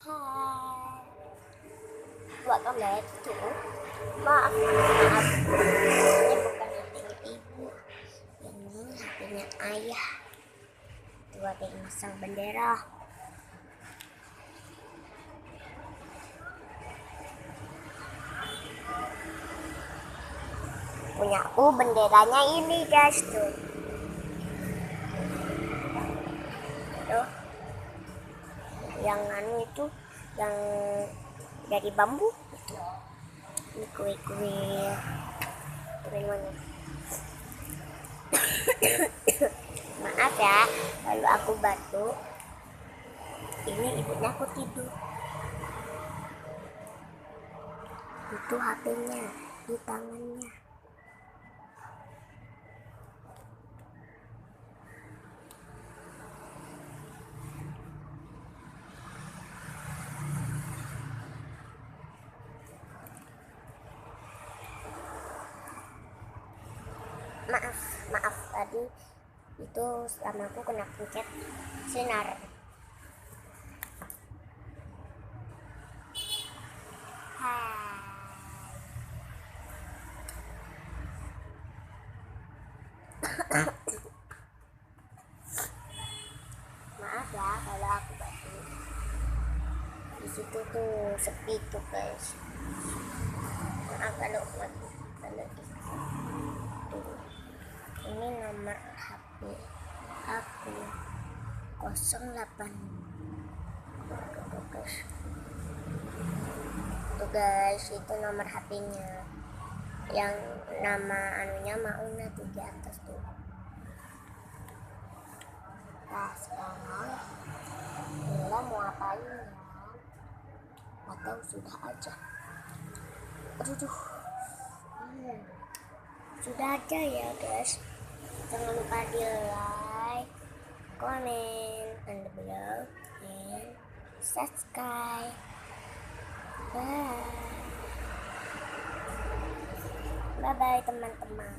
Hai, welcome back to maaf, ini bukan HP ibu, ini HP-nya ayah. Tuh ada yang masang bendera. Punya aku benderanya ini guys tuh. Tuh, yang anu itu yang dari bambu. Ini kue-kue mana? Maaf ya kalau aku batuk. Ini ibunya aku tidur. Itu HP-nya di tangannya. Maaf tadi itu selama aku kena pencet sinar. Hai. Maaf ya kalau aku batuk. Di situ tuh sepi tuh guys. Maaf kalau batuk. Kalau di tuh. Ini nomor HP aku 08. Tuh guys, itu nomor HP-nya. Yang nama anunya Mauna tuh di atas tuh. Nah sekarang Mila mau ngapain ya? Atau sudah aja? Aduh. Sudah aja ya guys. Jangan lupa di like, comment, and below, and subscribe. Bye. Bye bye teman-teman.